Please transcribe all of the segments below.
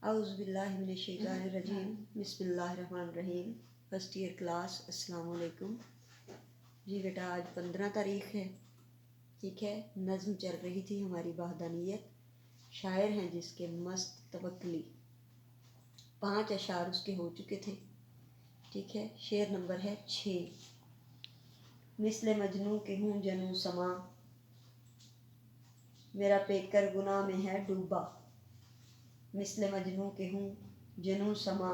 اعوذ باللہ من الشیطان الرجیم بسم اللہ الرحمن الرحیم۔ فرسٹ ایئر کلاس، السلام علیکم جی بیٹا۔ آج 15 تاریخ ہے، ٹھیک ہے۔ نظم چل رہی تھی ہماری وحدانیت، شاعر ہیں جس کے مست توکلی، 5 اشعار اس کے ہو چکے تھے، ٹھیک ہے۔ شعر نمبر ہے 6۔ مثل مجنوں کے ہوں جنوں سما، میرا پیکر گناہ میں ہے ڈوبا۔ مثل مجنوں کے ہوں جنوں سما،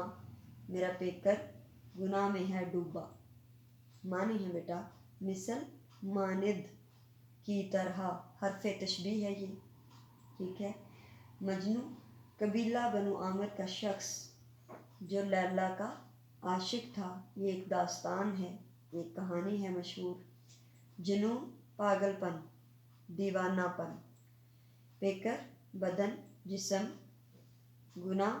میرا پیکر گناہ میں ہے ڈوبا۔ معنی ہے بیٹا مثل، مانند، کی طرح، حرف تشبیہ ہے یہ، ٹھیک ہے۔ مجنوں قبیلہ بنو عامر کا شخص جو لیلا کا عاشق تھا، یہ ایک داستان ہے، ایک کہانی ہے مشہور۔ جنوں پاگل پن، دیوانہ پن، پیکر بدن، جسم، گناہ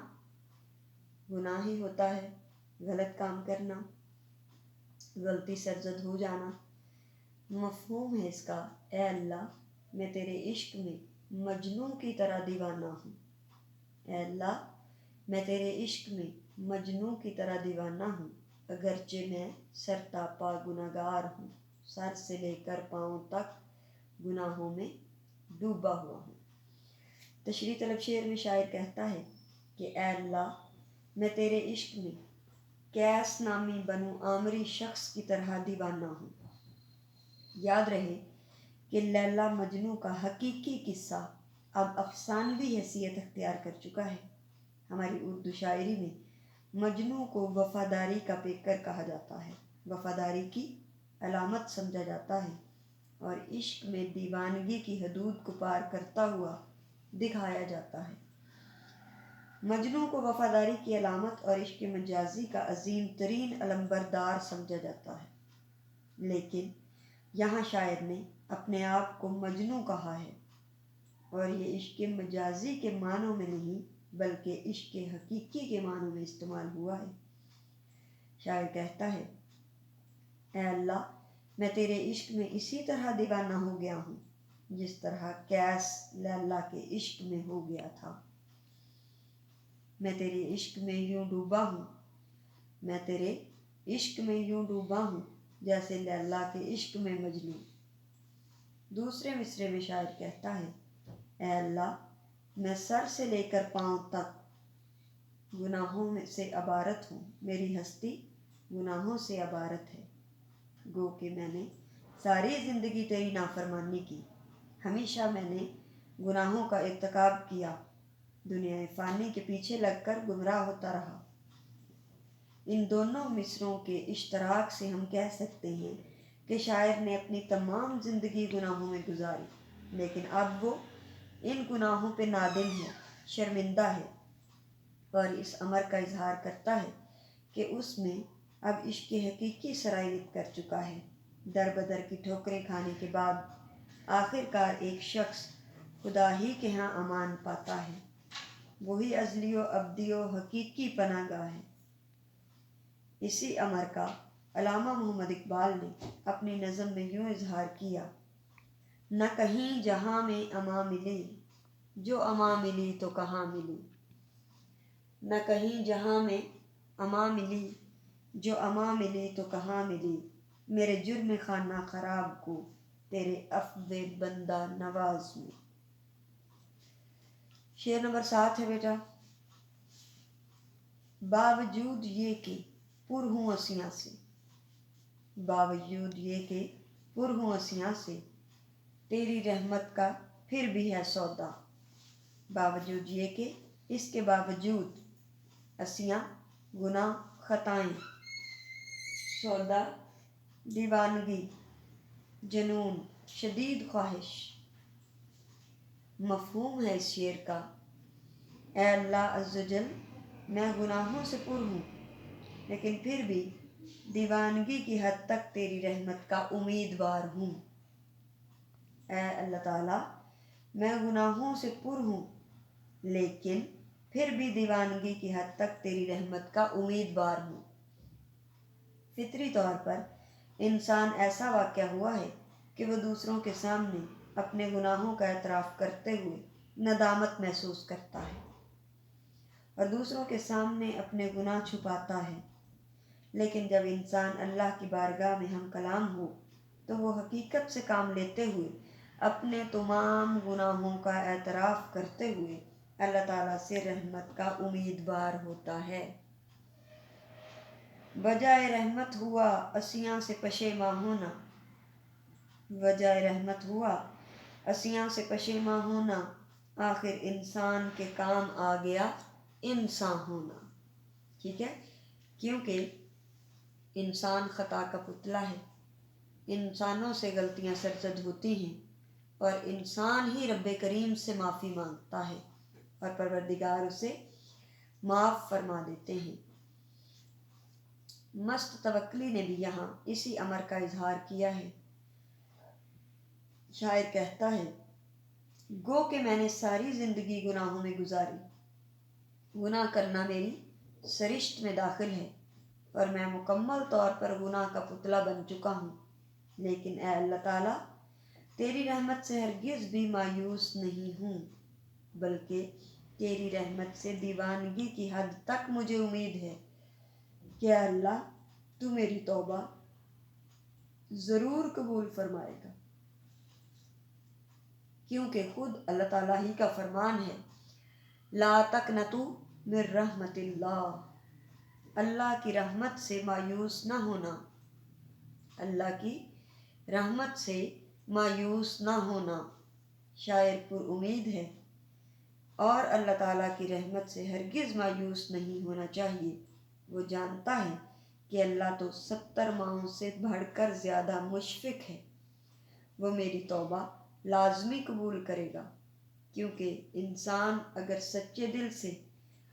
ہی ہوتا ہے، غلط کام کرنا، غلطی سرزد ہو جانا۔ مفہوم ہے اس کا، اے اللہ میں تیرے عشق میں مجنوں کی طرح دیوانہ ہوں۔ اے اللہ میں تیرے عشق میں مجنوں کی طرح دیوانہ ہوں، اگرچہ میں سرتاپا گناہگار ہوں، سر سے لے کر پاؤں تک گناہوں میں ڈوبا ہوا ہوں۔ تشریح طلب شعر میں شاعر کہتا ہے کہ اے اللہ میں تیرے عشق میں قیس نامی بنو عامری شخص کی طرح دیوانہ ہوں۔ یاد رہے کہ لیلا مجنوں کا حقیقی قصہ اب افسانوی حیثیت اختیار کر چکا ہے۔ ہماری اردو شاعری میں مجنوں کو وفاداری کا پیکر کہا جاتا ہے، وفاداری کی علامت سمجھا جاتا ہے، اور عشق میں دیوانگی کی حدود کو پار کرتا ہوا دکھایا جاتا ہے۔ مجنوں کو وفاداری کی علامت اور عشق مجازی کا عظیم ترین علمبردار سمجھا جاتا ہے، لیکن یہاں شاعر نے اپنے آپ کو مجنوں کہا ہے، اور یہ عشق مجازی کے معنوں میں نہیں بلکہ عشق حقیقی کے معنوں میں استعمال ہوا ہے۔ شاعر کہتا ہے اے اللہ میں تیرے عشق میں اسی طرح دیوانہ ہو گیا ہوں جس طرح قیس لیلا کے عشق میں ہو گیا تھا۔ میں تیرے عشق میں یوں ڈوبا ہوں، میں تیرے عشق میں یوں ڈوبا ہوں جیسے لیلا کے عشق میں مجنوں۔ دوسرے مصرعے میں شاعر کہتا ہے اے اللہ میں سر سے لے کر پاؤں تک گناہوں میں سے عبارت ہوں، میری ہستی گناہوں سے عبارت ہے۔ گو کہ میں نے ساری زندگی تیری نافرمانی کی، ہمیشہ میں نے گناہوں کا ارتکاب کیا، دنیا فانی کے پیچھے لگ کر گمراہ ہوتا رہا۔ ان دونوں مصروں کے اشتراک سے ہم کہہ سکتے ہیں کہ شاعر نے اپنی تمام زندگی گناہوں میں گزاری، لیکن اب وہ ان گناہوں پہ نادم ہے، شرمندہ ہے، اور اس امر کا اظہار کرتا ہے کہ اس میں اب عشق حقیقی سرایت کر چکا ہے۔ در بدر کی ٹھوکریں کھانے کے بعد آخر کار ایک شخص خدا ہی کے ہاں امان پاتا ہے، وہی ازلی و ابدی و حقیقی پناہ گاہ ہے۔ اسی امر کا علامہ محمد اقبال نے اپنی نظم میں یوں اظہار کیا، نہ کہیں جہاں میں اما ملی، جو اما ملی تو کہاں ملی۔ نہ کہیں جہاں میں اما ملی، جو اما ملی تو کہاں ملی، میرے جرم خانہ خراب کو تیرے عفو بندہ نواز میں۔ شعر نمبر 7 ہے بیٹا۔ باوجود یہ کہ پر ہوں اسیاں سے، باوجود یہ کہ پر ہوں اسیاں سے، تیری رحمت کا پھر بھی ہے سودا۔ باوجود یہ کہ، اس کے باوجود، اسیاں گناہ خطائیں، سودا دیوانگی، جنون شدید خواہش۔ مفہوم ہے اس شعر کا، اے اللہ عز و جل میں گناہوں سے پر ہوں، لیکن پھر بھی دیوانگی کی حد تک تیری رحمت کا امیدوار ہوں۔ اے اللہ تعالیٰ میں گناہوں سے پر ہوں، لیکن پھر بھی دیوانگی کی حد تک تیری رحمت کا امیدوار ہوں۔ فطری طور پر انسان ایسا واقع ہوا ہے کہ وہ دوسروں کے سامنے اپنے گناہوں کا اعتراف کرتے ہوئے ندامت محسوس کرتا ہے، اور دوسروں کے سامنے اپنے گناہ چھپاتا ہے، لیکن جب انسان اللہ کی بارگاہ میں ہم کلام ہو تو وہ حقیقت سے کام لیتے ہوئے اپنے تمام گناہوں کا اعتراف کرتے ہوئے اللہ تعالیٰ سے رحمت کا امیدوار ہوتا ہے۔ بجائے رحمت ہوا عصیاں سے پشیماں ہونا، بجائے رحمت ہوا عصیاں سے پشیماں ہونا، آخر انسان کے کام آ گیا انسان ہونا۔ ٹھیک ہے، کیونکہ انسان خطا کا پتلا ہے، انسانوں سے غلطیاں سرزد ہوتی ہیں اور انسان ہی رب کریم سے معافی مانگتا ہے اور پروردگار اسے معاف فرما دیتے ہیں۔ مست توکلی نے بھی یہاں اسی امر کا اظہار کیا ہے۔ شاعر کہتا ہے، گو کہ میں نے ساری زندگی گناہوں میں گزاری، گناہ کرنا میری سرشت میں داخل ہے اور میں مکمل طور پر گناہ کا پتلا بن چکا ہوں، لیکن اے اللہ تعالیٰ تیری رحمت سے ہرگز بھی مایوس نہیں ہوں، بلکہ تیری رحمت سے دیوانگی کی حد تک مجھے امید ہے کہ اے اللہ تو میری توبہ ضرور قبول فرمائے گا، کیونکہ خود اللہ تعالیٰ ہی کا فرمان ہے، لا تقنطوا من رحمت اللہ، اللہ کی رحمت سے مایوس نہ ہونا، اللہ کی رحمت سے مایوس نہ ہونا۔ شاعر پر امید ہے اور اللہ تعالیٰ کی رحمت سے ہرگز مایوس نہیں ہونا چاہیے۔ وہ جانتا ہے کہ اللہ تو 70 ماہوں سے بڑھ کر زیادہ مشفق ہے، وہ میری توبہ لازمی قبول کرے گا، کیونکہ انسان اگر سچے دل سے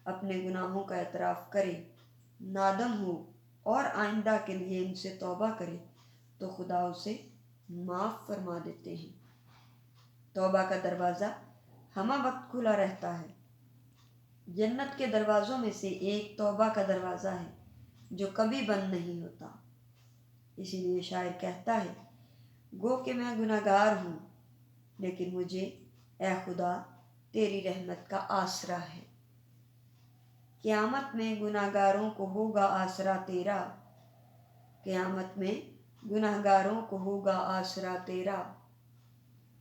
اپنے گناہوں کا اعتراف کرے، نادم ہو اور آئندہ کے لیے ان سے توبہ کرے تو خدا اسے معاف فرما دیتے ہیں۔ توبہ کا دروازہ ہمہ وقت کھلا رہتا ہے۔ جنت کے دروازوں میں سے ایک توبہ کا دروازہ ہے جو کبھی بند نہیں ہوتا۔ اسی لیے شاعر کہتا ہے، گو کہ میں گناہگار ہوں لیکن مجھے اے خدا تیری رحمت کا آسرا ہے۔ قیامت میں گناہگاروں کو ہوگا آسرا تیرا، قیامت میں گناہگاروں کو ہوگا آسرا تیرا،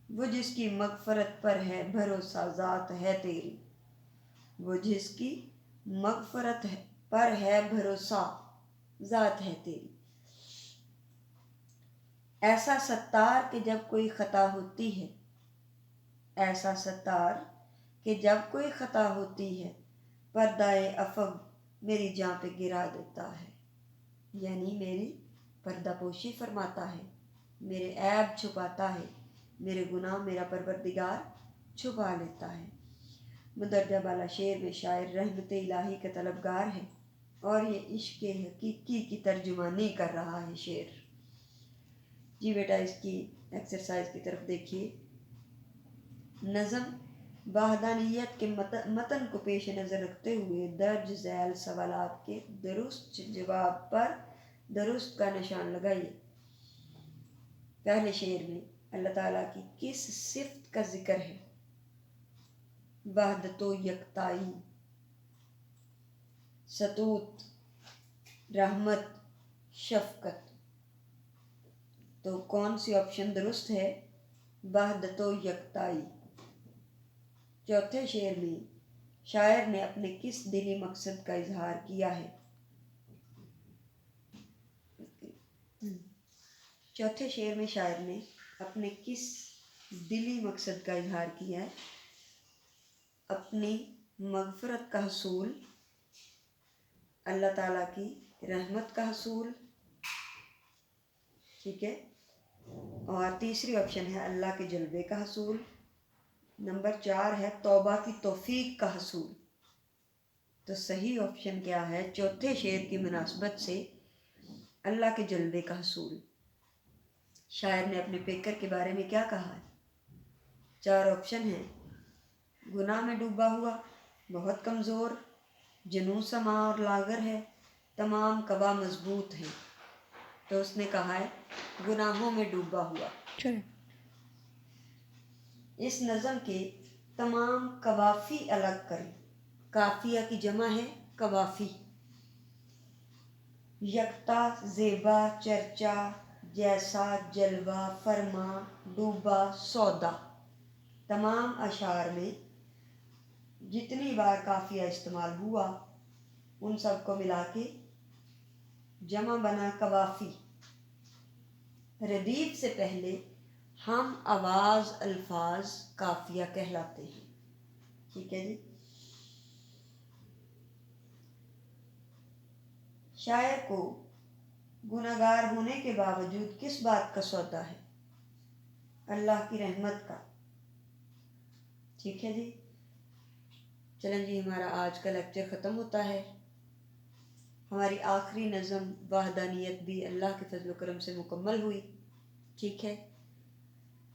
وہ جس کی مغفرت پر ہے بھروسہ ذات ہے تیری، وہ جس کی مغفرت پر ہے بھروسہ ذات ہے تیری۔ ایسا ستار کہ جب کوئی خطا ہوتی ہے، ایسا ستار کہ جب کوئی خطا ہوتی ہے پردۂ عفو میری جاں پہ گرا دیتا ہے، یعنی میری پردہ پوشی فرماتا ہے، میرے عیب چھپاتا ہے، میرے گناہ میرا پروردگار چھپا لیتا ہے۔ مدرجہ بالا شعر میں شاعر رحمت الہی کا طلبگار ہے اور یہ عشق حقیقی کی ترجمانی کر رہا ہے شعر۔ جی بیٹا اس کی ایکسرسائز کی طرف دیکھیے۔ نظم وحدانیت کے متن کو پیش نظر رکھتے ہوئے درج ذیل سوالات کے درست جواب پر درست کا نشان لگائیے۔ پہلے شعر میں اللہ تعالیٰ کی کس صفت کا ذکر ہے؟ وحدت و یکتائی، ستوت، رحمت، شفقت۔ تو کون سی آپشن درست ہے؟ وحدت و یکتائی۔ چوتھے شعر میں شاعر نے اپنے کس دلی مقصد کا اظہار کیا ہے؟ چوتھے شعر میں شاعر نے اپنے کس دلی مقصد کا اظہار کیا ہے؟ اپنی مغفرت کا حصول، اللہ تعالیٰ کی رحمت کا حصول، ٹھیک ہے، اور تیسری آپشن ہے اللہ کے جلوے کا حصول، نمبر 4 ہے توبہ کی توفیق کا حصول۔ تو صحیح آپشن کیا ہے؟ چوتھے شعر کی مناسبت سے اللہ کے جلوے کا حصول۔ شاعر نے اپنے پیکر کے بارے میں کیا کہا ہے؟ 4 آپشن ہیں، گناہ میں ڈوبا ہوا، بہت کمزور، جنوں سما اور لاغر ہے، تمام قبا مضبوط ہیں۔ تو اس نے کہا ہے گناہوں میں ڈوبا ہوا۔ اس نظم کے تمام قوافی الگ کریں۔ کافیہ کی جمع ہے قوافی. یکتا، زیبا، چرچا، جیسا، جلوہ، فرما، ڈوبا، سودا. تمام اشعار میں جتنی بار قافیہ استعمال ہوا ان سب کو ملا کے جمع بنا قوافی. ردیف سے پہلے ہم آواز الفاظ قافیہ کہلاتے ہیں. ٹھیک ہے جی. شاعر کو گنہگار ہونے کے باوجود کس بات کا سودا ہے؟ اللہ کی رحمت کا. ٹھیک ہے جی. چلیں جی، ہمارا آج کا لیکچر ختم ہوتا ہے. ہماری آخری نظم وحدانیت بھی اللہ کے فضل و کرم سے مکمل ہوئی. ٹھیک ہے.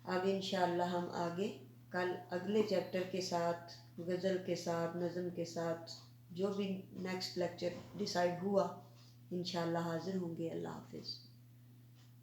اب انشاءاللہ ہم آگے کل اگلے چیپٹر کے ساتھ، غزل کے ساتھ، نظم کے ساتھ، جو بھی نیکسٹ لیکچر ڈیسائیڈ ہوا انشاءاللہ حاضر ہوں گے. اللہ حافظ.